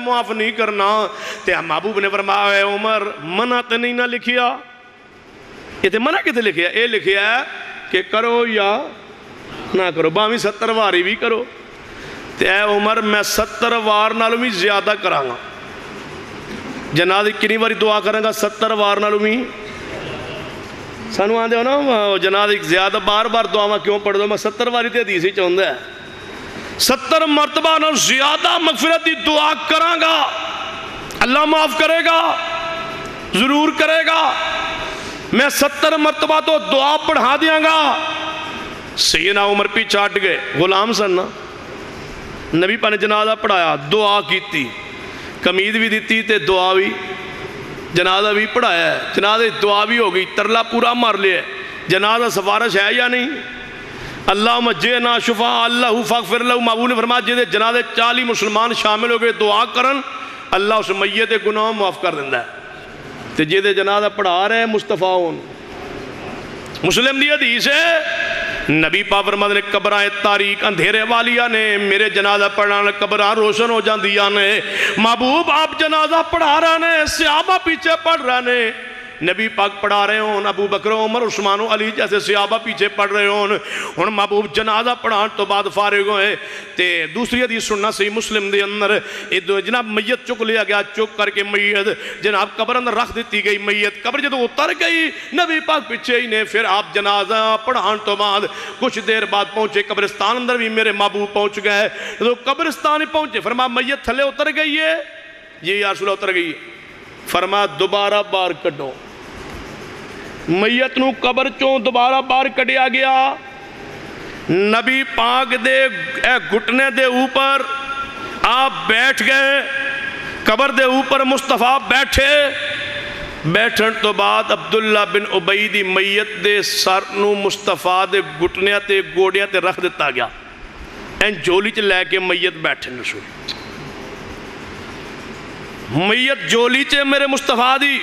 معاف نہیں کرنا. تے محبوب نے فرمایا اے عمر منع تے نہیں نہ لکھیا. یہ تے منع کتے لکھیا؟ اے لکھیا ہے کہ کرو یا نہ کرو, باویں 70 واری بھی کرو. تے اے عمر میں 70 وار نالوں بھی زیادہ کرانگا. جنازے کنی واری دعا کریں گا؟ 70 وار نالوں بھی. سانو آن دے ہو نا جنازے زیادہ بار بار دعا کیوں پڑھ دو؟ میں 70 واری تے حدیث ہی چاہوں ہے 70 مرتبہ نہ زیادہ مغفرت دی دعا کرانگا. اللہ معاف کرے گا, ضرور کرے گا. میں 70 مرتبہ تو دعا پڑھا دیاں گا. سیدنا عمر پیچھے ہٹ گئے, غلام سن نا. نبی پاک نے جنازہ پڑھایا, دعا کیتی, کمید بھی دیتی تے دعا بھی, جنازہ بھی پڑھایا ہے, جنازہ دعا بھی ہو گئی, ترلا پورا مار لیا. جنازہ سفارش ہے یا نہیں؟ اللہم جئنا شفاء اللہ فاغفر لہ. محبوب نے فرمایا جدے جنازے 40 مسلمان شامل ہو گئے دعا کرن, اللہ اس میت گناہ معاف کر دیندہ ہے. تے جدے جنازہ پڑھا رہے ہیں مصطفیٰ ہون. مسلم دی حدیث ہے, نبی پاک فرماتے نے قبرائیں تاریک اندھیرے والیاں نے میرے جنازہ پڑھانا قبرائیں روشن ہو جاندیاں نے. محبوب آپ جنازہ پڑھا رہے ہیں, صحابہ پیچھے پڑھ رہے ہیں. نبی پاک پڑھا رہے ہون, ابو بکر عمر عثمان و علی جیسے صحابہ پیچھے پڑھ رہے ہون. ہن محبوب جنازہ پڑھان تو بعد فارغ ہوئے تے دوسری حدیث سننا صحیح مسلم دے اندر جناب میت چک لیا گیا, چک کر کے میت جناب قبر اندر رکھ دیتی گئی. میت قبر جدو اتر گئی نبی پاک پیچھے ہی نے. پھر آپ جنازہ پڑھان تو بعد کچھ دیر بعد پہنچے قبرستان اندر بھی میرے محبوب پہنچ گئے. تو قبرستان ہی پہنچے, فرمایا میت تھلے اتر گئی ہے؟ یہ یا رسول اللہ اتر گئی. فرمایا دوبارہ بار کڈو. میت نو قبر چوں دوبارہ بار کڈیا گیا. نبی پاک دے گھٹنے دے اوپر آپ بیٹھ گئے, قبر دے اوپر مصطفیٰ بیٹھے. بیٹھن تو بعد عبداللہ بن ابی دی میت دے سر نو مصطفیٰ دے گھٹنے تے گوڑیاں تے رکھ دیتا گیا. این جولی چ لے کے میت بیٹھے رسول. میت جولی چ میرے مصطفیٰ دی,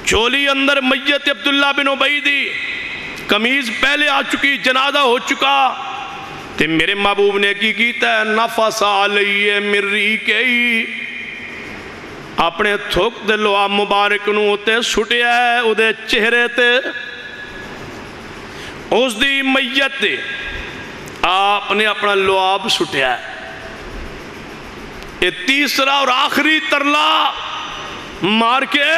چولی اندر میت عبداللہ بن ابی دی, قمیض پہلے آ چکی, جنازہ ہو چکا. تے میرے محبوب نے کی کیتا ہے نفس علیہ من ریقی, اپنے تھوک دے لعاب مبارک نو تے سٹیا ہے او دے چہرے تے. اس دی میت تے آپ نے اپنا لعاب سٹیا ہے. یہ تیسرا اور آخری ترلا مار کے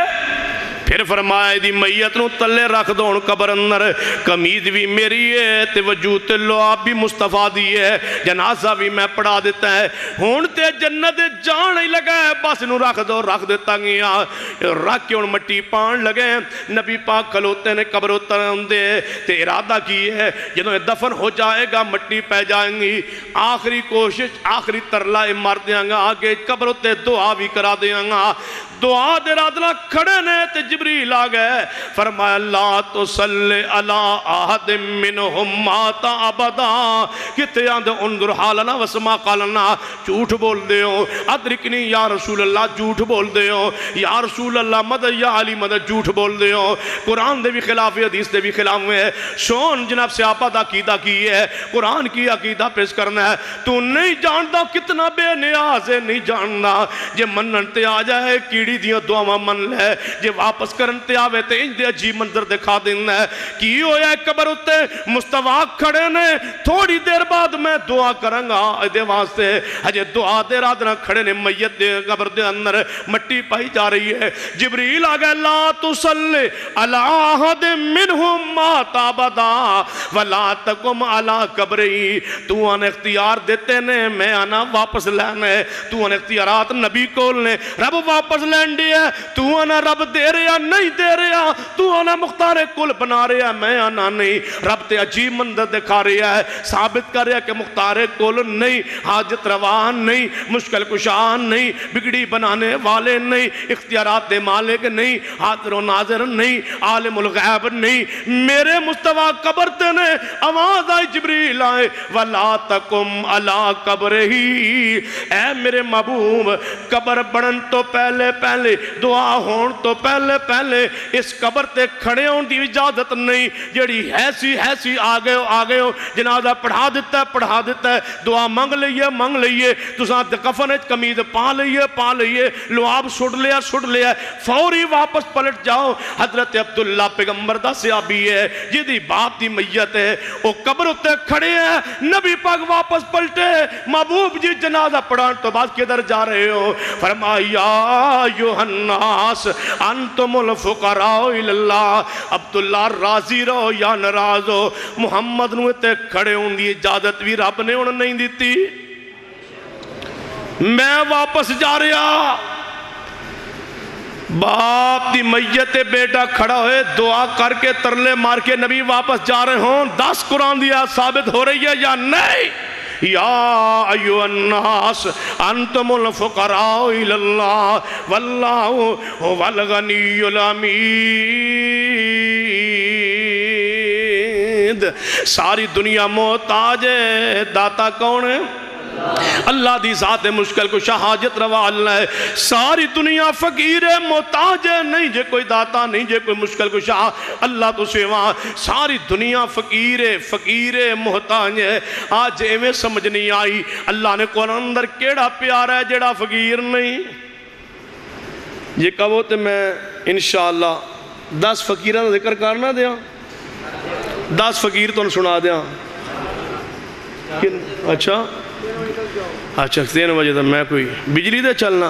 پھر فرمایا دی میت نو تلے رکھ دون قبر اندر. قمیض بھی میری ہے تے وجود تے لعاب بھی مصطفیٰ دی ہے, جنازہ بھی میں پڑھا دیتا ہے. ہون تے جنت جان ہی لگا ہے, بس نو رکھ دو, رکھ دیتا گیا. رکھ کے ان مٹی پان لگے. نبی پاک کھلوتے نے قبر اتر اندے تے ارادہ کی ہے جنہوں دفن ہو جائے گا مٹی پہ جائیں گی. آخری کوشش, آخری ترلا مار دیاں گا, آگے قبر تے دعا بھی کرا دیاں گا. دعا دے رادنا کھڑے نے تے جبریل آ گئے. فرمایا لا تصلی علی احد منہم مات ابدا. کتے آندے انظر حالنا وسما قالنا, جھوٹ بول دے ہو. ادرکنی یا رسول اللہ, جھوٹ بول دے ہو. یا رسول اللہ مدد, یا علی مدد, جھوٹ بول دے ہو. قرآن دے بھی خلاف, حدیث دے بھی خلاف میں ہے. سون جناب سے آپا دا عقیدہ کی ہے, قرآن کی عقیدہ پیش کرنا ہے. تو نہیں جانتا کتنا بے نیاز ہے, نہیں جاننا. جے منن تے آ جائے کیڑی دیاں دعاواں من لے, جے واپس کرن تے آوے تے انج دے عجیب منظر دکھا دینا ہے. کی ہویا ہے قبر اتے مصطفیٰ کھڑے نے, تھوڑی دیر بعد میں دعا کرنگا دے واسطے. ہجے دعا دے رادنا کھڑے نے, میت دے قبر دے اندر مٹی پائی جا رہی ہے. جبریل آگئے لا تصلی علی احد منہم مات ابدا ولا تقم علی قبری. تو ان اختیار دیتے نے, میں آنا واپس لینے. تو ان اختیارات نبی کول نے, رب واپس لین دی ہے. تو آنا رب دے رہا نہیں دے رہا, تو آنا مختار کل بنا رہا, میں آنا نہیں. رب تے عجیب منظر دکھا رہا ہے, ثابت کر رہا ہے کہ مختار کل نہیں, حاجت روان نہیں, مشکل کشان نہیں, بگڑی بنانے والے نہیں, اختیارات ذات مالک نہیں، حاضر و ناظر نہیں، عالم الغیب نہیں، میرے مصطفیٰ قبر تے نے آواز آئی جبریل آئے وَلَا تَقُمْ عَلَىٰ قَبْرِهِ، اے میرے محبوب قبر بڑھن تو پہلے پہلے دعا ہون تو پہلے پہلے اس قبر تے کھڑے ہون دی اجازت نہیں، جڑی ایسی آگے ہو جنازہ پڑھا دیتا ہے دعا منگ لئیے تساں کفن کمید پا لئیے لعاب سٹ لیا فوری واپس پلٹ جاؤ۔ حضرت عبداللہ پیغمبر دا صحابی ہے جدی باپ دی میت ہے وہ قبر اتے کھڑے ہیں، نبی پاک واپس پلٹے محبوب جی جنازہ پڑھان تو بعد کدھر جا رہے ہو؟ فرمایا یا ایھا الناس انتم الفقراء الاللہ، عبداللہ راضی رہو یا ناراض ہو، محمد نو تے کھڑے ہون دی اجازت بھی رب نے انہوں نہیں دیتی۔ میں واپس جا رہا، باپ دی میت بیٹا کھڑا ہوئے دعا کر کے ترلے مار کے نبی واپس جا رہے ہوں، 10 قرآن دیا ثابت ہو رہی ہے یا نہیں؟ یا ایھا الناس انتم الفقراء الاللہ واللہ هو الغنی الحمید۔ ساری دنیا محتاج ہے، داتا کون ہے؟ اللہ دی ذات مشکل کو حاجت روا اللہ ہے۔ ساری دنیا فقیر ہے، محتاج ہے، نہیں جے کوئی داتا نہیں جے کوئی مشکل کو اللہ تو سوا، ساری دنیا فقیر ہے محتاج ہے۔ آج ایویں سمجھ نہیں آئی اللہ نے قرآن اندر کیڑا پیارا ہے جیڑا فقیر نہیں۔ یہ کہو تو میں انشاءاللہ 10 فقیران ذکر کرنا دیا، 10 فقیر تو سنا دیا۔ اچھا 3 بجے تک میں کوئی بجلی دے چلنا۔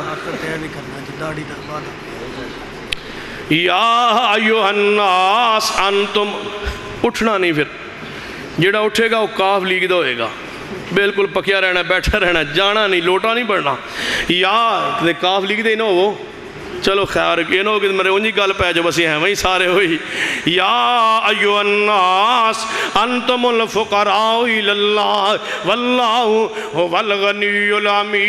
یا ایھا الناس انتم، اٹھنا نہیں، پھر جیڑا اٹھے گا وہ کاف لیگ دا ہوئے گا، بالکل پکیا رہنا، بیٹھا رہنا، جانا نہیں، لوٹا نہیں پڑھنا۔ یا کاف لیگ دے نہ ہو، چلو خیر یہ نہ ہو کہ میرے انجی گل پہ جو بس یہ ہیں وہی سارے ہوئی۔ یا ایھا الناس انتم الفقراء الاللہ واللہ هو الغنی الحمید۔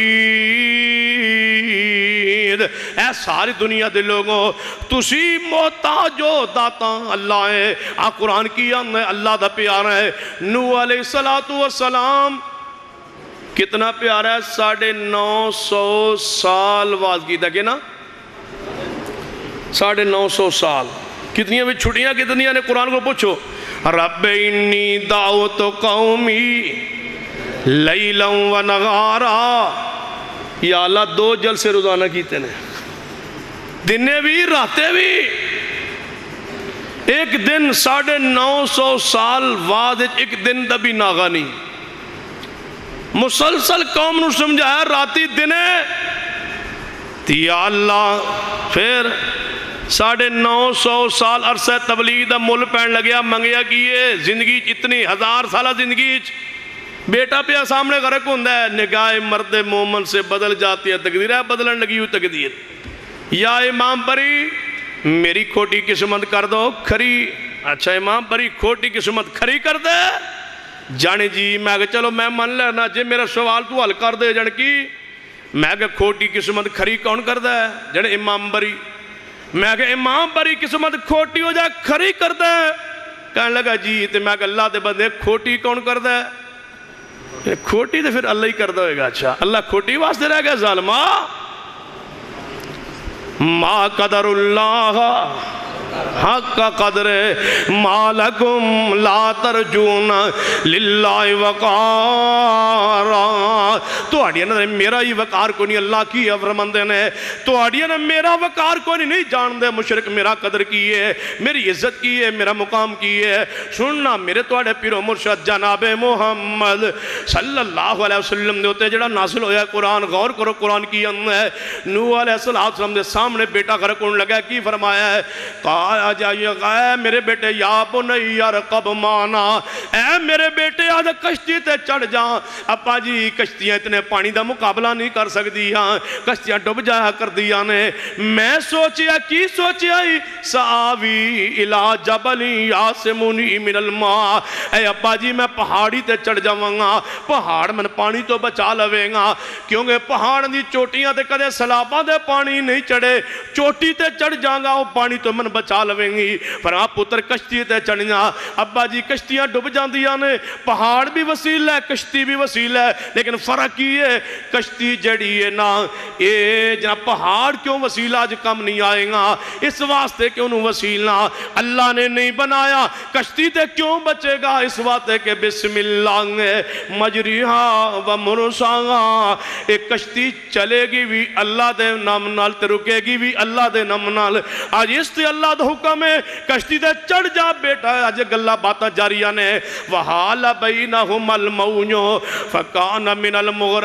اے ساری دنیا دے لوگوں تسی محتاج ہو، داتا اللہ ہے۔ قرآن کی اللہ دا پیارا ہے۔ نوح علیہ السلام کتنا پیارا ہے، 950 سال واز کی تھا کہ نا، 950 سال، کتنی بھی چھٹیاں کتنی نے قرآن کو پوچھو۔ رب انی دعوت قومی لیلا و نغارا، یا اللہ 2 جلسے روزانہ کیتے ہیں، دنے بھی راتے بھی، ایک دن 950 سال بعد ایک دن دبی ناغا نہیں، مسلسل قوم نو سمجھایا راتی دنے، یا اللہ پھر 950 سال عرصہ تبلیغ دا مل پہن لگیا، منگیا کیے زندگی اتنی 1000 سالہ زندگی بیٹا پہ سامنے غرق ہوندہ ہے، نگاہ مرد مومن سے بدل جاتی ہے تقدیر، ہے بدلن لگی ہوئی تقدیر۔ یا امام پری میری کھوٹی قسمت کر دو کھری، اچھا امام پری کھوٹی قسمت کھری کر دے جانے جی، میں کہ چلو میں من لینا جی میرا سوال تو حل کر دے جان کی، میں کہ کھوٹی قسمت کھری کون کر دے جانے امام پری، میں کہ امام پری قسمت کھوٹی ہو جائے کھری کر دے، کہنے لگا جی تو میں کہ اللہ دے بندے کھوٹی کون کر دے، کھوٹی تو پھر اللہ ہی کر دے گا۔ اچھا اللہ کھوٹی واسطے رہ گیا ظالمہ، ما قدر اللہ حق قدر ما لکم لا ترجون للہ وقارا، تو آڑیا نا میرا ہی وقار کو نہیں اللہ کی افرمندے نے، تو آڑیا نا میرا وقار کو نہیں جان دے مشرک میرا قدر کی ہے، میری عزت کی ہے، میرا مقام کی ہے۔ سننا میرے توڑے پیرو مرشد جناب محمد صلی اللہ علیہ وسلم دے ہوتے جڑا نازل ہویا قرآن، غور کرو قرآن کی اندر ہے۔ نوح علیہ السلام دے سامنے بیٹا غرق ہونے لگا، کی فرمایا ہے آ جائیے اے میرے بیٹے یا بنی ارکب معنا، اے میرے بیٹے آج کشتی تے چڑھ جاں۔ ابا جی کشتیاں اتنے پانی دا مقابلہ نہیں کر سکتی ہاں، کشتیاں ڈب جایا کر دیا نے۔ میں سوچیا کی سوچیا ہی سآوی الی جبل یاسمنی من الماء، اے ابا جی میں پہاڑی تے چڑھ جاواں گا، پہاڑ من پانی تو بچا لوے گا، کیونکہ پہاڑ دی چوٹیاں تے کدے سلاباں دے پانی نہیں چڑھے، چوٹی تے چڑھ جاں گا وہ پانی تو من بچا لویں گی۔ پر آپ پتر کشتی تے چڑھنا، ابا جی کشتیاں ڈب جاندیاں نے، پہاڑ بھی وسیل ہے کشتی بھی وسیل ہے، لیکن فرق یہ ہے کشتی جڑی ہے نا اے جناب پہاڑ کیوں وسیل آج کم نہیں آئے گا، اس واسطے کہ انہوں وسیل نہ اللہ نے نہیں بنایا۔ کشتی تے کیوں بچے گا، اس واسطے کہ بسم اللہ مجریہا و مرساہا، ایک کشتی چلے گی بھی اللہ دے نام نال تے رکے گی بھی اللہ دے نام نال۔ آج اس تے اللہ دا حکم ہے کشتی تے چڑھ جا بیٹا، آج گلہ باتاں جاریاں نے۔ وَحَالَ بَيْنَهُمَ الْمَوْجُ فَكَانَ مِنَ الْمُغْرَقِينَ۔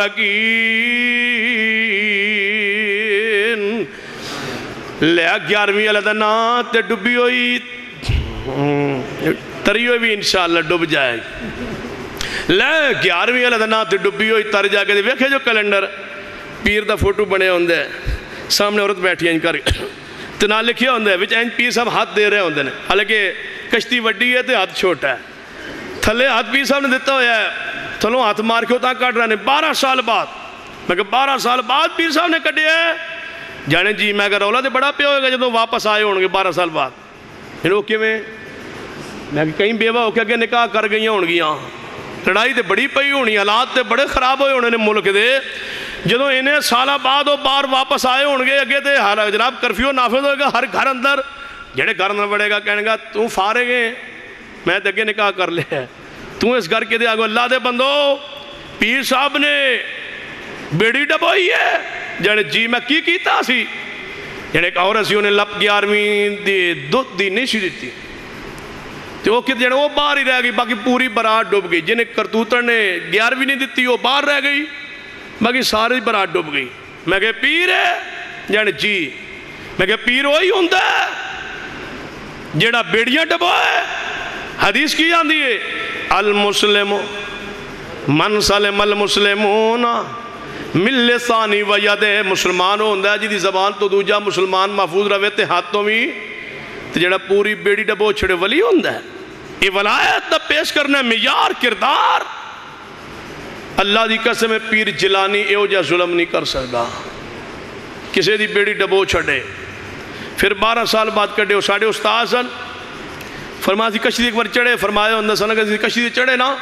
لیا 11ویں علیدنا تے ڈبی ہوئی، تری ہوئی بھی انشاءاللہ ڈب جائے گی۔ لے 11ویں علیدنا تے ڈبی ہوئی تر جا کے ویکھے جو کیلنڈر پیر دا فوٹو بنے ہوندے سامنے عورت بیٹھی ہیں کر تے نہ لکھے ہوندے وچ این پیر صاحب ہاتھ دے رہے ہوندے نے، حالانکہ کشتی وڈی ہے تے ہاتھ چھوٹا ہے، تھلے ہاتھ پیر صاحب نے دیتا ہویا ہے، تھلوں ہاتھ مار کے ہوتا کٹ رہے ہیں 12 سال بعد۔ میں کہ 12 سال بعد پیر صاحب نے کٹے ہے جانے جی، میں کہ رولا دے بڑا پہ ہوئے گا جدوں واپس آئے ہوں گے 12 سال بعد۔ پھر وہ کیویں؟ میں کہ کہیں بیوہ ہو کے اگے نکاح کر گئی ہوں گیاں، لڑائی تے بڑی پئی ہونی، حالات تے بڑے خراب ہوئے ہونے نے ملک دے، جدوں انہیں سالہ بعد وہ بار واپس آئے ہوں گے اگے تے جناب کرفیو نافذ ہوئے گا ہر گھر اندر، جڑے گھر نہ بڑھے گا کہنے گا تو فارغ ہیں میں تے اگے نکاح کر لیا، تو اس گھر کے دے آگو اللہ دے بندو پیر صاحب نے بیڑی ڈبوئی ہے جانے جی میں کی کیتا سی، جانے ایک عورت سی انہیں لپ 11ویں دی دودھ دی نہیں سی دیتی، تو وہ کہتے جانے وہ باہر ہی رہ گئی، باقی پوری برات ڈوب گئی، جنہیں کرتوتر نے 11ویں نہیں دیتی وہ باہر رہ گئی، باقی ساری برات ڈوب گئی۔ میں کہ پیر ہے جانے جی، میں کہ پیر وہی ہوندہ ہے جیڑا بیڑیاں ڈبو ہے۔ حدیث کی جاندی ہے المسلم من سلم المسلمون من لسانی و یدہ، مسلمان ہوندہ ہے جی دی زبان تو دوجا مسلمان محفوظ روے تے ہاتھوں میں، تے جڑا پوری بیڑی ڈبو چھڑے ولی ہوندہ ہے۔ یہ ولایت دا پیش کرنا معیار کردار، اللہ دی قسم پیر جلانی ایو جا ظلم نہیں کر سکتا، کسے دی بیڑی ڈبو چھڑے۔ پھر 12 سال بعد کڑے ہو ساڑھے استاد سن، فرمایا سی کشتی ایک بار چڑھے، فرمایا ہوندہ سن کہ کشتی چڑھے نا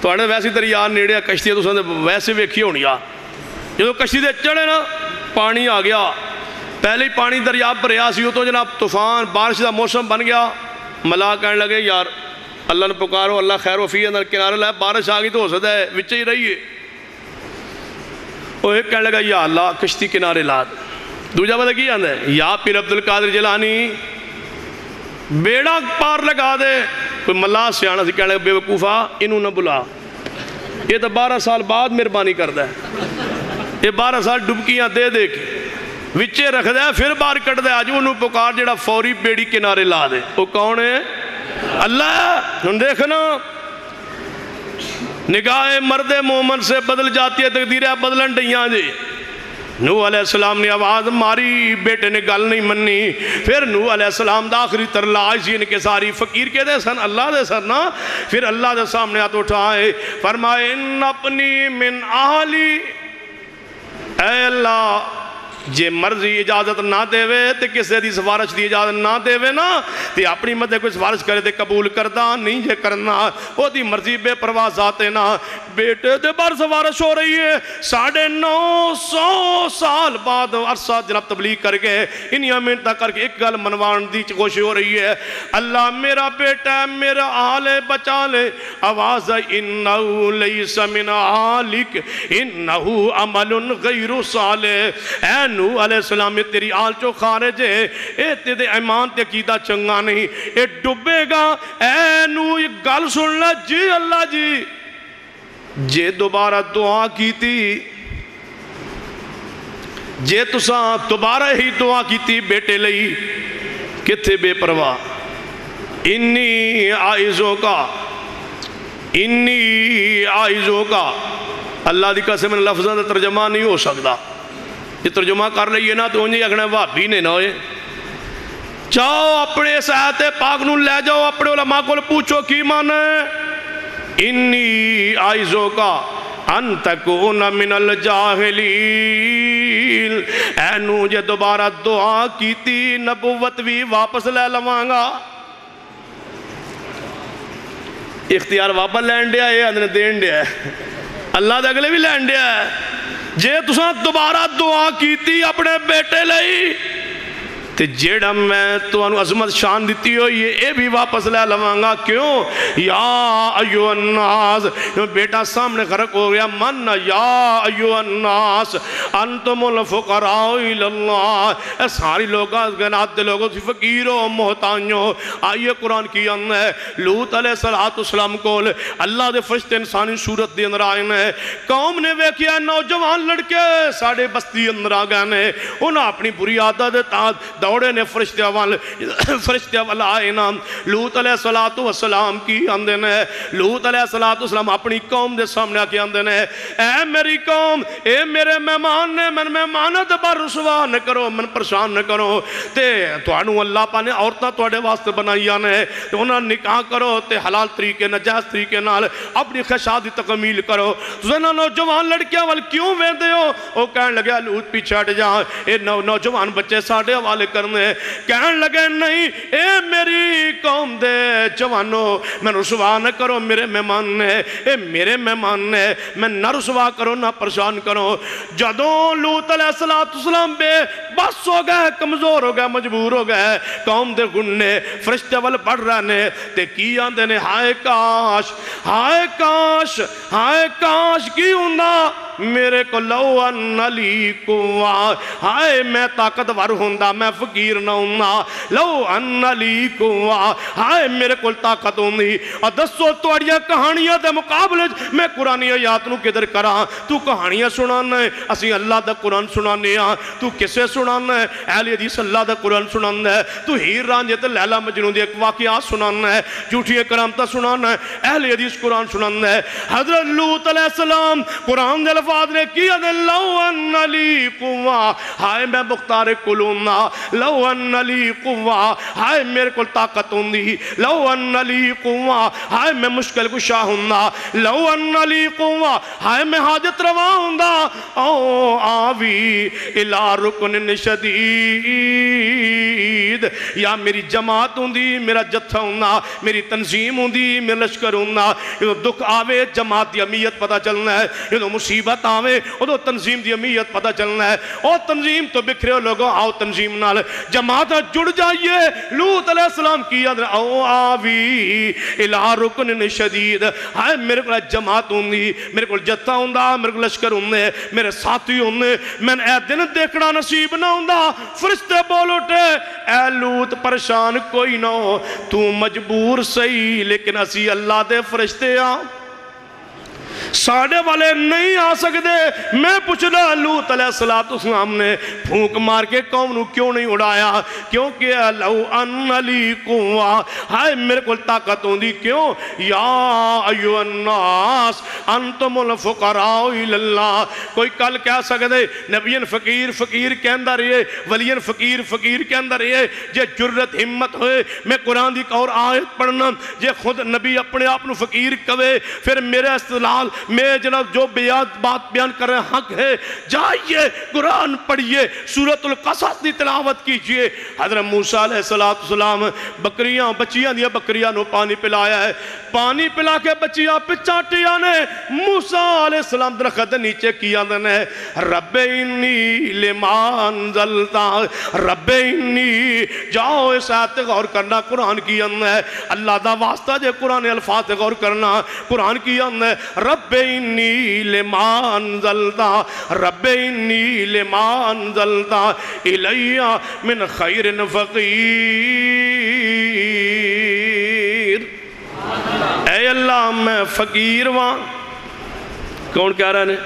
تو آنے ویسی دریا نیڑے کشتی تو سن ویسے ویکھی ہونی آ، جدو کشتی دے چڑھے نا پانی آ گیا، پہلے ہی پانی دریا پر رہا سی، تو جناب طوفان بارش دا موسم بن گیا، ملا کہنے لگے یار اللہ نے پکارو، اللہ خیر وفی اندر کنارے لائے، بارش آگئی تو ہو سکتا ہے وچے ہی رہیے۔ وہ ایک کہنے لگا یا اللہ کشتی کنارے لاد، دوجہ بندہ کی آندہ ہے یا پیر عبدالقادر جیلانی بیڑا پار لگا دے، کوئی ملا سیانا سی کہنے لگا بے وقوفہ انہوں نہ بلا، یہ تو 12 سال بعد مہربانی کردہ ہے، یہ 12 سال ڈبکیاں دے دے کے وچے رکھ دے پھر بار کٹ دے، آج انہوں پکار جڑا فوری بیڑی کنارے لا دے، وہ کون ہے؟ اللہ۔ ہم دیکھنا نگاہ مرد مومن سے بدل جاتی ہے تقدیریں بدلن ڈیاں جی۔ نوح علیہ السلام نے آواز ماری، بیٹے نے گل نہیں مننی، پھر نوح علیہ السلام دا آخری ترلا آئیسی ان کے ساری فقیر کے دے سن اللہ دے سن نا، پھر اللہ دے سامنے ہاتھ اٹھائے فرمائے ان اپنی من آلی، اے اللہ جے مرضی اجازت نہ دے وے تے کسے دی سفارش دی اجازت نہ دے وے نا تے اپنی مدد کوئی سفارش کرے تے قبول کردہ نہیں جے کرنا، وہ دی مرضی بے پرواہ ذاتے نا۔ بیٹے دے بار سفارش ہو رہی ہے، 950 سال بعد عرصہ جناب تبلیغ کر کے انہی منتہ کر کے ایک گل منوان دی کوشش ہو رہی ہے، اللہ میرا بیٹا ہے میرا آل بچا لے، آواز انہو لیس من آلک انہو عمل غیر صالح، اے نوح علیہ السلام میں تیری آل چو خارج ہے، اے تیرے ایمان تے عقیدہ چنگا نہیں، اے ڈبے گا، اے نوح یہ گل سننا جی اللہ جی، جے دوبارہ دعا کی تھی، جے تساں دوبارہ ہی دعا کی تھی بیٹے لئی کتھے بے پرواہ انی آئزوں کا اللہ دی قسم لفظاں دا ترجمہ نہیں ہو سکتا. یہ ترجمہ کر لئیے نا تو انہیں اگنے وابی نے نہ ہوئے. چاہو اپنے اس آیت پاک نو لے جاؤ اپنے علماء کو پوچھو کی معنی ہے. انی آئزوں کا ان تکون من الجاہلین. اے نو جے دوبارہ دعا کیتی نبوت بھی واپس لے لوانگا. اختیار واپس لین دیا ہے ادھنے دین دیا ہے اللہ دے اگلے بھی لین دیا ہے. جے تساں دوبارہ دعا کیتی اپنے بیٹے لئی تے جیڑا میں تو انو عظمت شان دیتی ہو یہ بھی واپس لے لوانگا. کیوں؟ یا ایو الناس بیٹا سامنے غرق ہو گیا. من یا ایو الناس انتم الفقراء الاللہ. اے ساری لوگاں گناہت دے لوگوں فقیر ہو محتاج ہو. آئیے قرآن کی اندر ہے لوط علیہ السلام کو اللہ دے فرشتے انسانی صورت دے اندر آئے ہیں. قوم نے ویکھیا نوجوان لڑکے ساڑھے بستی اندر آ گئے ہیں. انہاں اپنی بری عادت تحت دوڑے نے فرشتے اول آئے نا. لوط علیہ السلام کی اندر نے لوط علیہ السلام اپنی قوم دے سامنے آکے اندر نے اے میری قوم اے میرے مہمان نے من مہمانت پر رسوا نہ کرو من پریشان نہ کرو. تے توانو اللہ پانے عورتاں توڑے واسطے بنائیاں نے تے انہاں نکاح کرو تے حلال طریقے نجائز طریقے نال اپنی خشادی تکمیل کرو. زنہ نوجوان لڑکیاں وال کیوں ویندے ہو؟ وہ کہنے لگے لوط پیچھے ہٹ جا اے نوجوان بچے ساڑھے حوالے کرنے. کہنے لگے نہیں اے میری قوم دے جوانو میں رسوا نہ کرو میرے مہمان نے اے میرے مہمان نے میں نہ رسوا کرو نہ پریشان کرو. جدوں لوط علیہ السلام بے بس ہو گئے کمزور ہو گئے مجبور ہو گئے قوم دے گننے فرشتے وال پڑھ رہنے تے کی آندے نے ہائے کاش ہائے کاش ہائے کاش کی ہوندہ میرے کو لو ان لی قوہ. ہائے میں طاقتور ہوندہ میں فقیر نہ ہوندہ. لو ان لی قوہ ہائے میرے کو طاقت ہوندی. اور دسو توڑیاں کہانیاں دے مقابلے میں قرآنی آیات نو کدھر کراں. تو کہانیاں سنانا ہے اسی اللہ دا قرآن سنانے ہاں. تو کسے سنانا ہے اہل حدیث اللہ دا قرآن سنانا ہے. تو ہیر رانجھے تے لیلا مجنون دے ایک واقعات سنانا ہے جھوٹی کرامتہ سنانا ہے اہل حدیث قرآن سنانا ہے. حضرت لوط علیہ السلام قرآن دے الفاظ نے کیا دے لو ان لی قوہ ہائے میں مختار کلونا. لو ان لی قوہ ہائے میرے کو طاقت ہوندی. لو ان لی قوہ ہائے میں مشکل کشا ہوندہ. لو ان لی قوہ ہائے میں حاجت روا ہوندہ. او آوی الہ رکن شدید یا میری جماعت ہوندی میرا جتھا ہوندہ میری تنظیم ہوندی میرا لشکر ہوندہ. یہ دکھ آوے جماعت دی امیت پتہ چلنا ہے. یہ مصیبت آوے وہ تنظیم دی امیت پتہ چلنا ہے. اور تنظیم تو بکھرے ہو لوگوں آؤ تنظیم نال جماعت جڑ جائیے. لوط علیہ السلام کی یاد او آوی الہ رکن شدید ہائے میرے کو جماعت ہوندی میرے کو جتھا ہوندہ میرے کو لشکر ہوندے میرے ساتھی ہوندے. میں اے دن دیکھنا نصیب نہ ہوندہ. فرشتے بول اٹھے اے لوط پریشان کوئی نہ ہو تو مجبور صحیح لیکن اسی اللہ دے فرشتے ہاں ساڑھے والے نہیں آ سکتے. میں پوچھنا لوط علیہ السلام نے پھونک مار کے قوم نو کیوں نہیں اڑایا؟ کیونکہ لو ان لی قوہ ہائے میرے کو طاقت ہوندی. کیوں؟ یا ایو الناس انتم الفقراء الاللہ. کوئی کل کہہ سکتے نبیین فقیر فقیر کے اندر یہ ولیین فقیر فقیر کے اندر یہ جے جرت ہمت ہوئے میں قرآن دی اور آیت پڑھنا جے خود نبی اپنے آپ نو فقیر کوے پھر میرے استدلال میں جناب جو بات بیان کر رہے ہیں حق ہے. جائیے قرآن پڑھیے سورۃ القصص دی تلاوت کیجئے. حضرت موسیٰ علیہ السلام بچیاں دیا بکریاں نو پانی پلایا ہے. پانی پلا کے بچیاں پچاٹیاں نے موسیٰ علیہ السلام درخت نیچے کیا دنے رب انی لما انزلتا رب انی. جاؤ اس آیت غور کرنا قرآن کی اندر اللہ دا واسطہ جے قرآن الفاظ غور کرنا قرآن کی اندر رب انی لما انزلتا رب انی لما انزلتا الیہ من خیر فقیر. اے اللہ میں فقیر وہاں کون کہہ رہا ہے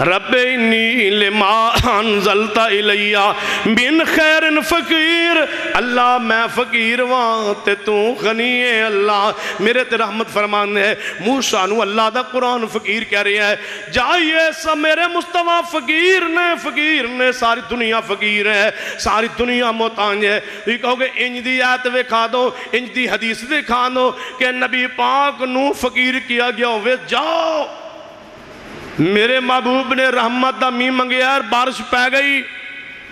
رب انی لما انزلتا الیہ من خیر فقیر، اللہ میں فقیر وہاں تے تو غنی ہے، اللہ میرے تے رحمت فرمانے ہے۔ موسیٰ نو اللہ دا قرآن فقیر کہہ رہی ہے، جائیے سب میرے مصطفیٰ فقیر نے، ساری دنیا فقیر ہے، ساری دنیا محتاج ہے۔ یہ کہو گے انج دی آیت وکھا دو، انج دی حدیث دکھا دو کہ نبی پاک نو فقیر کیا گیا ہوئے، جاؤ میرے محبوب نے رحمت دا می منگیا اور بارش پہ گئی،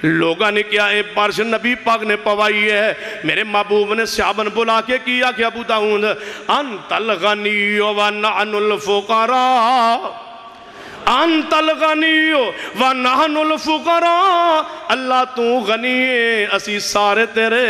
لوگاں نے کیا اے بارش نبی پاک نے پوائی ہے۔ میرے محبوب نے صحابہ بلا کے کیا کہ ابو داؤد انت الغنی و نحن الفقراء، انت الغنی و نحن الفقراء، اللہ تو غنی ہے اسی سارے تیرے،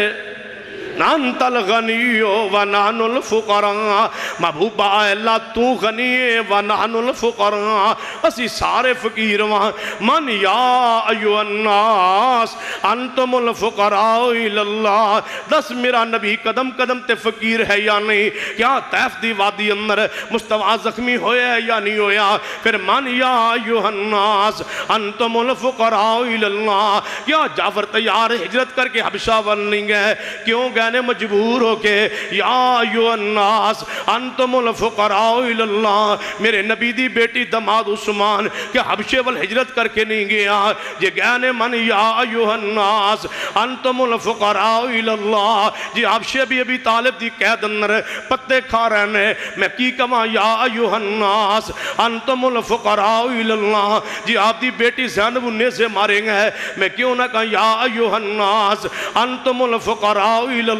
انت الغنی و نحن الفقراء، محبوبہ اللہ تو غنی ہے و نحن الفقراء، اسی سارے فقیر وہاں۔ من یا ایوہ الناس انتم الفقراء الاللہ، دس میرا نبی قدم قدم تے فقیر ہے یا نہیں؟ کیا طیف دی وادی اندر مصطفیٰ زخمی ہویا ہے یا نہیں ہویا؟ پھر من یا ایوہ الناس انتم الفقراء الاللہ، کیا جعفر تیار ہجرت کر کے حبشہ ون گئے؟ کیوں گئے نے مجبور ہو کے؟ یا ایوہ الناس انتم الفقراء الاللہ، میرے نبی دی بیٹی دماد عثمان کہ حبشے والہجرت کر کے نہیں گیا، یہ گئے نے من یا ایوہ الناس انتم الفقراء الاللہ، جی حبشے بھی ابھی طالب دی قید اندر پتے کھا رہنے، میں کی کما یا ایوہ الناس انتم الفقراء الاللہ، جی آپ دی بیٹی زینب انہیں سے ماریں گے، میں کیوں نہ کہا یا ایوہ الناس انتم الفقراء الاللہ،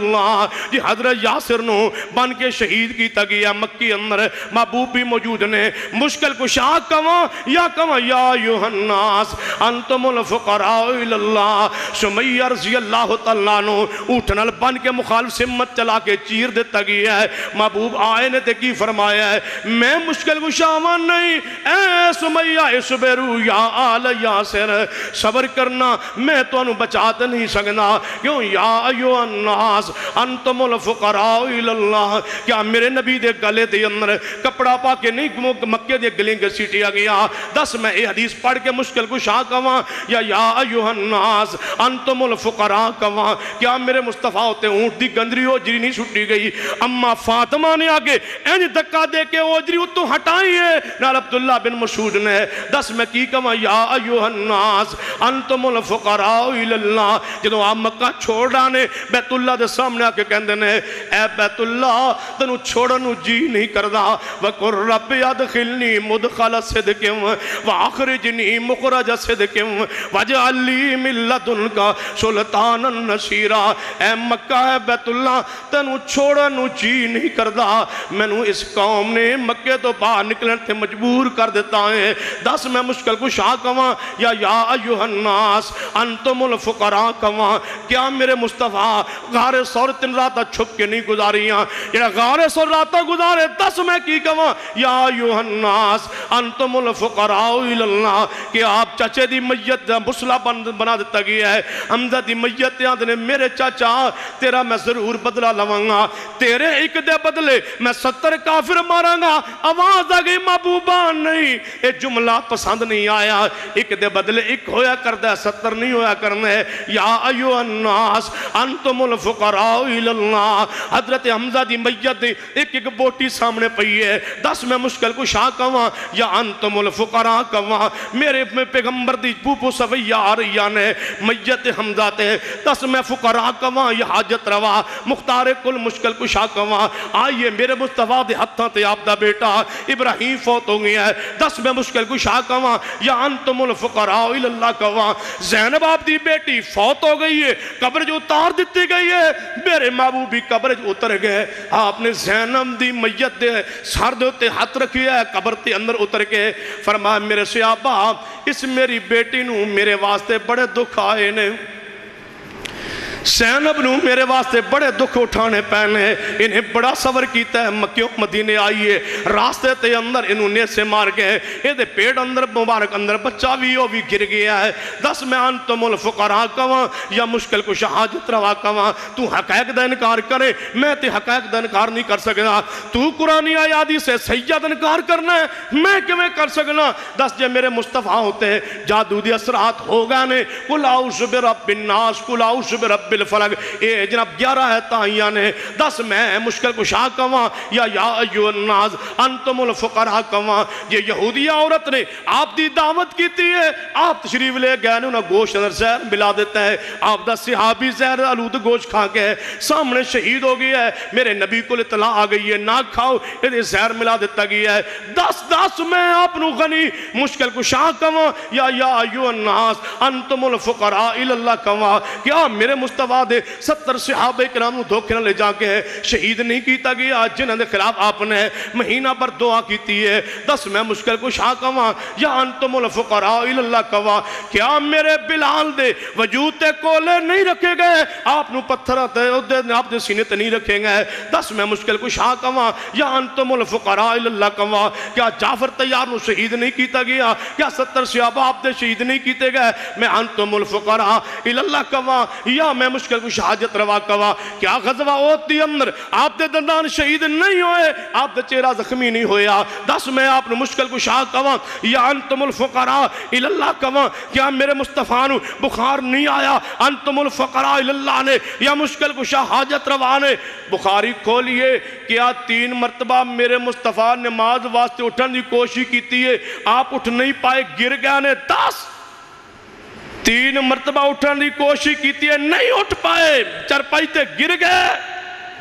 جی حضرت یاسر نو بن کے شہید کی تگیا مکی اندر، محبوب بھی موجود نے، مشکل کشا کما یا ایوہ الناس انتم الفقراء الاللہ۔ سمیہ رضی اللہ تعالیٰ نو اٹھنال بن کے مخالف سمت چلا کے چیر دے تگیا ہے، محبوب آئے نے تے کی فرمایا ہے میں مشکل کشاوان نہیں، اے سمیہ اسبرو یا آل یاسر، صبر کرنا میں تو انہوں بچاتے نہیں سکنا، کیوں یا ایوہ الناس انتم الفقراء الاللہ، کیا میرے نبی دے گلے دے اندر کپڑا پا کے نہیں مکے دے گلیں کے سیٹیا گیا؟ دس میں اے حدیث پڑھ کے مشکل کشا کواں یا ایوہ الناس انتم الفقراء کواں؟ کیا میرے مصطفیٰ ہوتے اونٹ دی گندری اوجری نہیں چھٹی گئی؟ اما فاطمہ نے آگے این دکا دے کے اوجری اتو ہٹائی ہے نال عبداللہ بن مسعود نے، دس میں کی کواں یا ایوہ الناس انتم الفقراء الاللہ، جدو آپ مکہ چھوڑ ڈانے بیت اللہ دے سامنے آ کے کہندے نے اے بیت اللہ تنو چھوڑنو جی نہیں کردا، وَقُرْ رَبِّ ادْخِلْنِي مُدْخَلَ صِدْقٍ وَأَخْرِجْنِي مُخْرَجَ صِدْقٍ وَاجْعَلْ لِي مِن لَّدُنْكَ سُلْطَانًا نَصِيرًا، اے مکہ ہے بیت اللہ تنو چھوڑنو جی نہیں کردا، میں نو اس قوم نے مکے تو باہر نکلن تے مجبور کر دیتا ہے۔ دس میں مشکل کشا کواں یا ایوہ الناس انتم الفقراء کواں؟ کیا میرے مصطفیٰ غار سور تن راتہ چھپ کے نہیں گزاریاں؟ یہ غار سور راتہ گزارے، دس میں کی کواں یا ایوہ الناس انتم الفقراء الاللہ، کہ آپ چچے دی میت مسلح بنا دیتا گیا ہے، حمزہ دی میت یاد نے میرے چاچا تیرا میں ضرور بدلہ لواں، تیرے ایک دے بدلے میں 70 کافر ماراں گا۔ آواز آگئی محبوبہ نہیں، اے جملہ پسند نہیں آیا، ایک دے بدلے ایک ہویا کردہ 70 نہیں ہویا کرنے، یا ایوہ الناس انتم الفقراء الاللہ۔ حضرت حمزہ دی میت دی ایک ایک بوٹی سامنے پئی ہے، دس میں مشکل کشا کواں یا انتم الفقراء کواں؟ میرے پیغمبر دی پوپو سویہ آ رہی نے میت حمزہ تے، دس میں فقراء کواں یا حاجت روا؟ مختار کل مشکل کشا کواں؟ آئیے میرے مصطفیٰ دے ہتھاں تے آپ دا بیٹا ابراہیم فوت ہو گیا ہے، دس میں مشکل کشا کواں یا انتم الفقراء الاللہ کواں؟ زینب آپ دی بیٹی فوت ہو گئی ہے، قبر جو اتار دیتی گئی ہے، میرے محبوب بھی قبر جو اتر گئے، آپ نے زینب دی میت دے سر دے تے ہاتھ رکھی ہے، قبر تے اندر اتر کے فرمایا میرے صحابہ اس میری بیٹی نو میرے واسطے بڑے دکھ آئے نے، زینب نو میرے واسطے بڑے دکھ اٹھانے پینے انہیں بڑا صبر کیتا ہے مکیوں مدینے آئیے راستے تے اندر انہوں نے سے مار گئے یہ دے پیڑ اندر مبارک اندر بچہ بھی گر گیا ہے دس میں انتم الفقراء کواں یا مشکل کو شہاجت روا کواں تو حقائق دا انکار کرے میں تے حقائق دا انکار نہیں کر سکنا تو قرآن آیادی سے سید انکار کرنا ہے میں کیویں کر سکنا دس جے میرے مصطفیٰ ہوتے ہیں جادو دی اثرات ہو گئے نے قل اعوذ برب الناس قل اعوذ برب الفلق اے جناب 11 ہے تائیاں نے دس میں مشکل کشا کواں یا ایھا الناس انتم الفقراء کواں یہ یہودی عورت نے آپ دی دعوت کیتی ہے آپ تشریف لے گئے نے انہاں گوشت اندر زہر ملا دیتا ہے آپ دا صحابی زہر آلود گوشت کھا کے سامنے شہید ہو گیا ہے میرے نبی کو اطلاع آ گئی ہے نہ کھاؤ یہ زہر ملا دیتا گیا ہے دس میں آپ نو غنی مشکل کشا کواں یا ایھا الناس انتم الفقراء الی اللہ کواں کیا میرے مصطفیٰ دے 70 صحابہ کرام دھوکے نہ لے جا کے شہید نہیں کیتا گیا جنہاں دے خلاف آپ نے مہینہ پر دعا کیتی ہے دس میں مشکل کو شاہ کواں یا انتم الفقراء الی اللہ کواں کیا میرے بلال دے وجود تے کولے نہیں رکھے گئے آپ نو پتھر آپ دے سینے تے نہیں رکھے گئے دس میں مشکل کو شاہ کواں یا انتم الفقراء الی اللہ کواں کیا جعفر تیار نو شہید نہیں کیتا گیا کیا 70 صحابہ آپ دے شہید نہیں کیتے گئے میں انتم الفقراء الی اللہ کواں یا میں مشکل کو شہادت روا کوا کیا غزوہ اوتی اندر آپ دے دندان شہید نہیں ہوئے آپ دے چہرہ زخمی نہیں ہویا دس میں آپ نے مشکل کو شاہ کوا یا انتم الفقراء الی اللہ کوا کیا میرے مصطفیٰ نو بخار نہیں آیا انتم الفقراء الی اللہ نے یا مشکل کو شہادت روا نے بخاری کھولیے کیا 3 مرتبہ میرے مصطفیٰ نماز واسطے اٹھن دی کوشش کیتی ہے آپ اٹھ نہیں پائے گر گئے نے 3 مرتبہ اٹھن دی کوشش کیتی ہے نہیں اٹھ پائے چرپائی تے گر گئے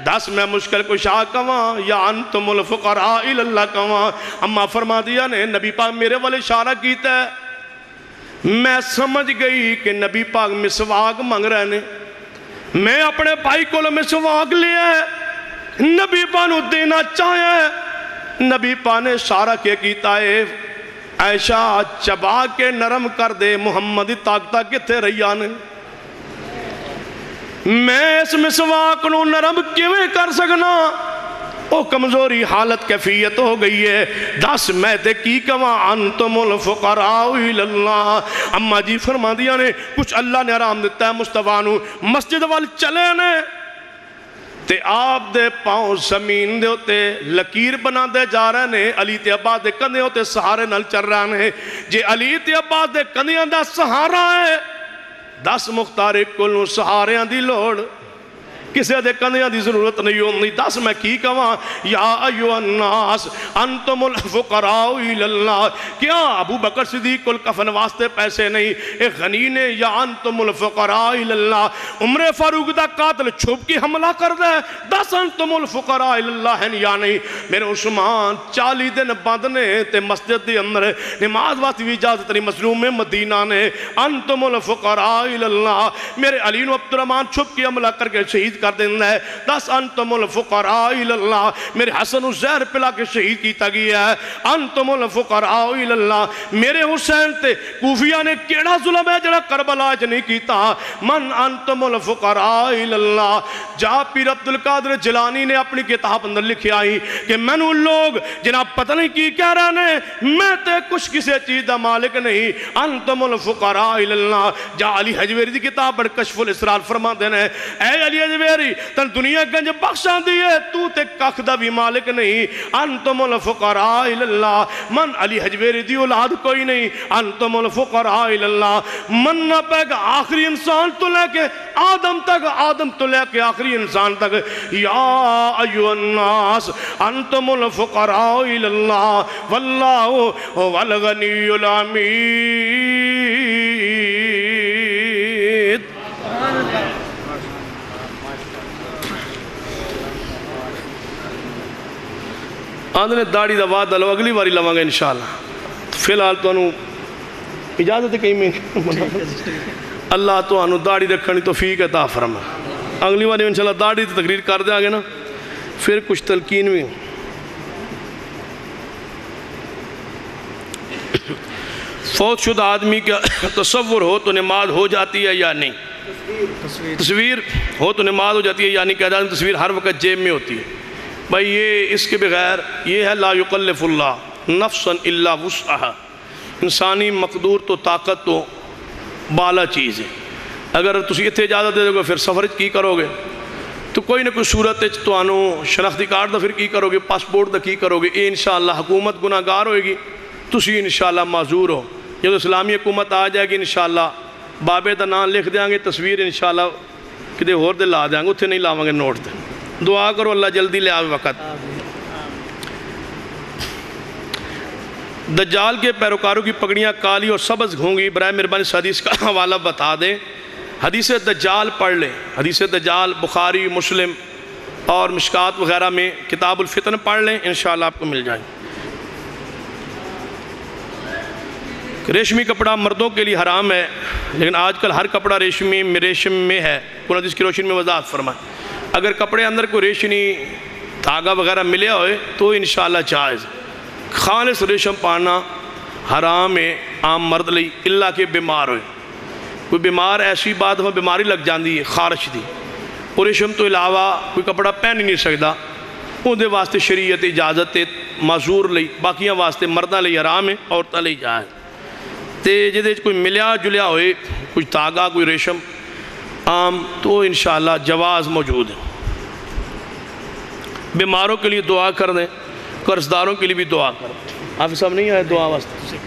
10 میں مشکل کو شاہ کواں یا انتم الفقراء الی اللہ کواں اما فرما دیا نے نبی پاک میرے والے اشارہ کیتا ہے میں سمجھ گئی کہ نبی پاک مسواک مانگ رہے نے میں اپنے بھائی کو مسواک لیا ہے نبی پاک نو دینا چاہے نبی پاک نے اشارہ کیتا ہے عائشہ چبا کے نرم کر دے محمد طاقتہ کتے ریانے میں اس مسواک نو نرم کیویں کر سکنا او کمزوری حالت کیفیت ہو گئی ہے 10 میں تے کی کواں انتم الفقراء الی اللہ اما جی فرما دیا نے کچھ اللہ نے آرام دیتا ہے مصطفیٰ نو مسجد وال چلے نے تے آپ دے پاؤں زمین دے ہوتے لکیر بنا دے جا رہے نے علی تے عباس دے کندے ہوتے سہارے نل چل رہے نے جے علی تے عباس دے کندے دا سہارا ہے 10 مختار کلوں سہارے دی لوڑ کسے دے کندیاں دی ضرورت نہیں ہوندی 10 میں کی کواں یا ایھا الناس انتم الفقراء الی اللہ کیا ابو بکر صدیق کو کفن واسطے پیسے نہیں ایک غنی نے یا انتم الفقراء الی اللہ عمر فاروق دا قاتل چھپ کی حملہ کر دے 10 انتم الفقراء الی اللہ ہیں یا نہیں میرے عثمان 40 دن باندھنے تے مسجد دے اندر نماز واسطے بھی اجازت نہیں مظلوم مدینہ نے انتم الفقراء الی اللہ میرے علی و عبد الرحمن چھپ کی حملہ کر کے شہید کر دینا ہے 10 انتم الفقراء الی اللہ میرے حسن زہر پلا کے شہید کیتا گیا ہے انتم الفقراء الی اللہ میرے حسین تے کوفیہ نے کیڑا ظلم ہے جڑا کربلا اچ نہیں کیتا من انتم الفقراء الی اللہ جا پیر عبدالقادر جیلانی نے اپنی کتاب اندر لکھی آئی کہ میں نے لوگ جناب پتہ نہیں کی کہہ رہا نے میں تے کچھ کسی چیز دا مالک نہیں انتم الفقراء الی اللہ جا علی حجویری دی کتاب پر کشف الاسرار فرما دینا ہے اے علی حجویری تن دنیا گنج بخشاں دیئے تو تے کخ دا بھی مالک نہیں انتم الفقراء الی اللہ من علی حجویری دی اولاد کوئی نہیں انتم الفقراء الی اللہ من نہ پہ گا آخری انسان تو لے کے آدم تک آدم تو لے کے آخری انسان تک یا ایھا الناس انتم الفقراء الی اللہ واللہ والغنی الحمید آدھنے داڑی دا وعدہ لو اگلی باری لواں گے انشاءاللہ فی الحال تو انہوں اجازت ہے کہیں میں اللہ تو انہوں داڑی رکھنی توفیق عطا فرما اگلی باری انشاءاللہ داڑی تو تقریر کر دے آگے نا پھر کچھ تلقین بھی فوت شدہ آدمی کا تصور ہو تو نماز ہو جاتی ہے یا نہیں تصویر ہو تو نماز ہو جاتی ہے، یعنی کہ تصویر ہر وقت جیب میں ہوتی ہے بھائی، یہ اس کے بغیر یہ ہے لا یکلف اللہ نفسا الا وسعہا، انسانی مقدور تو طاقت تو بالا چیز ہے، اگر تسی اتنے اجازت دے دو گے پھر سفر کی کرو گے تو کوئی نہ کوئی صورت تو آنو شناختی کارڈ دا پھر کی کرو گے، پاسپورٹ دا کی کرو گے، یہ انشاءاللہ حکومت گناہ گار ہوئے گی، تسی انشاءاللہ معذور ہو، جب اسلامی حکومت آ جائے گی انشاءاللہ بابے دا نام لکھ دیں گے، تصویر انشاءاللہ کدے اور دے لا دیں گے، اتنے نہیں لاؤں گے نوٹ دیں، دعا کرو اللہ جلدی لے آوے وقت۔ دجال کے پیروکاروں کی پگڑیاں کالی اور سبز ہوں گی، برائے مہربانی اس حدیث کا حوالہ بتا دیں، حدیث دجال پڑھ لیں، حدیث دجال بخاری مسلم اور مشکات وغیرہ میں کتاب الفتن پڑھ لیں، انشاءاللہ آپ کو مل جائیں۔ ریشمی کپڑا مردوں کے لیے حرام ہے، لیکن آج کل ہر کپڑا ریشم میں ہے، قرآن حدیث کی روشنی میں وضاحت فرمائیں، اگر کپڑے اندر کوئی ریشمی دھاگا وغیرہ ملیا ہوئے تو انشاءاللہ جائز، خالص ریشم پانا حرام ہے عام مرد لئی، اللہ کے بیمار ہوئے، کوئی بیمار ایسی بات ہمیں بیماری لگ جاندی ہے خارش دی، اور ریشم تو علاوہ کوئی کپڑا پہن ہی نہیں سکتا، ان دے واسطے شریعت اجازت معذور لئی، باقیاں واسطے مردہ لئی حرام ہے، عورتہ لئی جائز۔ تے جدے کوئی ملیا جلیا ہوئے کچھ تاگا کوئی ریشم عام تو انشاءاللہ جواز موجود ہے۔ بیماروں کے لیے دعا کر دیں، قرضداروں کے لیے بھی دعا کر دیں، حافظ صاحب نہیں آئے دعا واسطے۔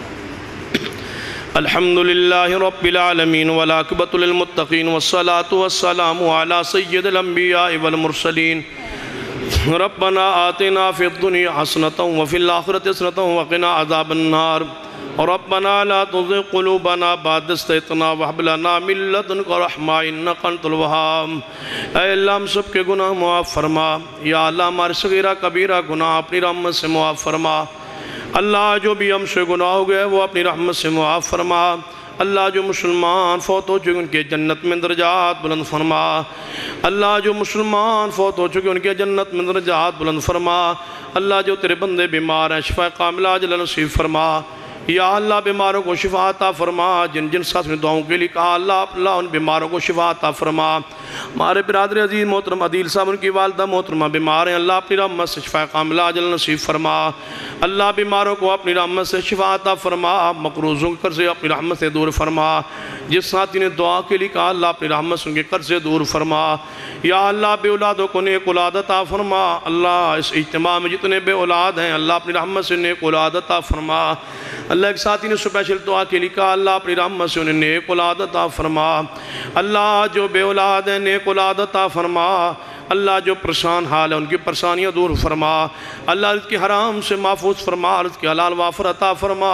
الحمدللہ رب العالمین والعاقبۃ للمتقین والصلاة والسلام علی سید الانبیاء والمرسلین، ربنا آتنا فی الدنیا حسنۃ وفی الآخرۃ حسنۃ وقنا عذاب النار، ربنا لا تزغ قلوبنا بعد إذ هديتنا وهب لنا من لدنك رحمة إنك أنت الوهاب۔ اے اللہ ہم سب کے گناہ معاف فرما، یا اللہ ہمارے صغیرہ کبیرہ گناہ اپنی رحمت سے معاف فرما، اللہ جو بھی ہم سے گناہ ہو گئے وہ اپنی رحمت سے معاف فرما، اللہ جو مسلمان فوت ہو چکے ان کے جنت میں درجات بلند فرما، اللہ جو مسلمان فوت ہو چکے ان کے جنت میں درجات بلند فرما، اللہ جو تیرے بندے بیمار ہیں شفا کاملہ عاجلہ نصیب فرما، یا اللہ بیماروں کو شفا عطا فرما، جن جن ساتھ میں دعاؤں کے لیے کہا اللہ ان بیماروں کو شفا عطا فرما، ہمارے برادر عزیز محترم عدیل صاحب ان کی والدہ محترمہ بیمار ہیں، اللہ اپنی رحمت سے شفا کاملہ عاجلہ نصیب فرما، اللہ بیماروں کو اپنی رحمت سے شفا عطا فرما، مقروضوں کے قرضے اپنی رحمت سے دور فرما، جس ساتھی نے دعا کے لیے کہا اللہ اپنی رحمت سے ان کے قرضے دور فرما، یا اللہ بے اولادوں کو نیک اولاد عطا فرما، اللہ اس اجتماع میں جتنے بے اولاد ہیں اللہ اپنی رحمت سے نیک اولاد عطا فرما، اللہ ایک ساتھی نے سپیشل دعا کے لیے کہا اللہ اپنی رحمت سے انہیں نیک اولاد عطا فرما، اللہ جو بے اولاد ہیں نیک اولاد عطا فرما، اللہ جو پریشان حال ہے ان کی پریشانیاں دور فرما، اللہ رزق حرام سے محفوظ فرما، رزق حلال وافر عطا فرما،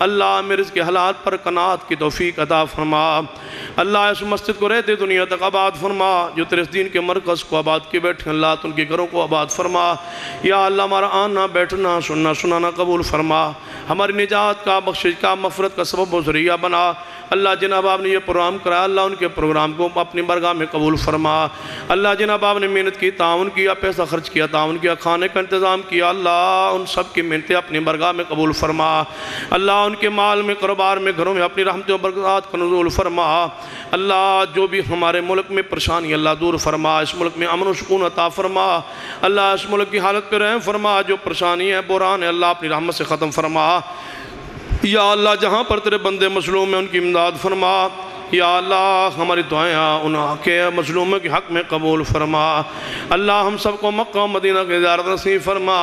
اللہ میرے رزق حلال پر قناعت کی توفیق عطا فرما، اللہ اس مسجد کو رہتے دنیا تک آباد فرما، جو تیرے دین کے مرکز کو آباد کے بیٹھے اللہ تو ان کے گھروں کو آباد فرما، یا اللہ ہمارا آنا بیٹھنا سننا سنانا قبول فرما، ہماری نجات کا بخشش کا مغفرت کا سبب و ذریعہ بنا، اللہ جناب آپ نے یہ پروگرام کرایا اللہ ان کے پروگرام کو اپنی برگاہ میں قبول فرما، اللہ جناب آپ نے محنت کی تعاون کیا پیسہ خرچ کیا تعاون کیا کھانے کا انتظام کیا، اللہ ان سب کی محنتیں اپنی برگاہ میں قبول فرما، اللہ ان کے مال میں کاروبار میں گھروں میں اپنی رحمتیں و برکات کا نزول فرما، اللہ جو بھی ہمارے ملک میں پریشانی اللہ دور فرما، اس ملک میں امن و سکون عطا فرما، اللہ اس ملک کی حالت پہ رحم فرما، جو پریشانی ہے بحران ہے اللہ اپنی رحمت سے ختم فرما، یا اللہ جہاں پر تیرے بندے مظلوم ہیں ان کی امداد فرما، یا اللہ ہماری دعائیں ان کے مظلوموں کے حق میں قبول فرما، اللہ ہم سب کو مکہ و مدینہ کی زیارت نصیب فرما،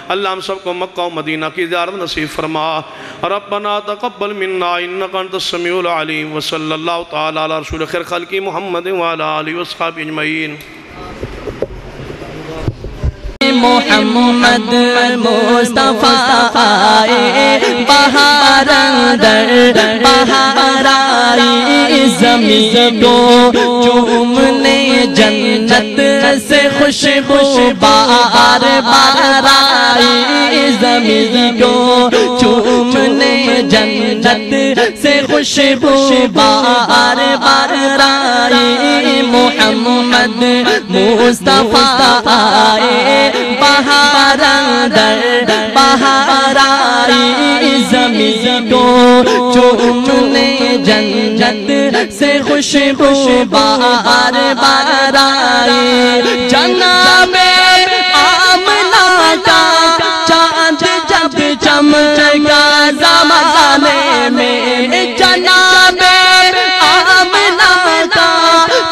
اللہ ہم سب کو مکہ و مدینہ کی زیارت نصیب فرما، ربنا تقبل منا انک انت السمیع العلیم، وصلی اللہ تعالی علی رسول خیر خلق محمد وعلی آلہ وصحبہ اجمعین۔ محمد مصطفیٰ آئے بہار اندر بہار آئی زمین کو چومنے جنت سے خوشبو بار بار آئی زمین کو چومنے جنت سے خوشبو بار بار آئی محمد مصطفیٰ آئے بہار اندر بہار آئی زمین کو چومنے جنت سے خوشبو بار بار آئی جناب آمنہ کا چاند جب چمکا زمانے میں جناب آمنہ کا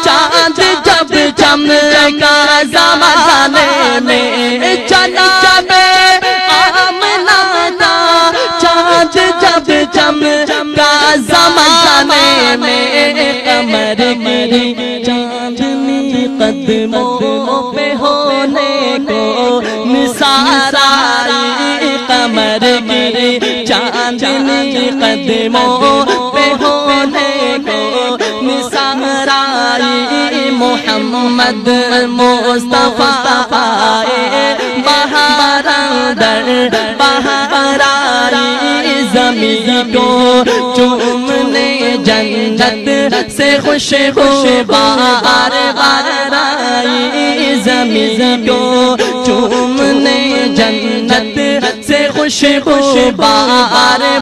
چاند جب چمکا زمانے میں جناب آمنہ کا چاند جب چمکا زمانے میں قمر کی چاندنی قدموں پہ ہونے کو نثار آئی قمر کی چاندنی قدموں پہ ہونے کو نثار آئی محمد مصطفیٰ آئے بہار اندر بہار آئی زمین کو چومنے جنت سے خوشبو بار بار آئی زمین کو چومنے جنت سے خوشبو بار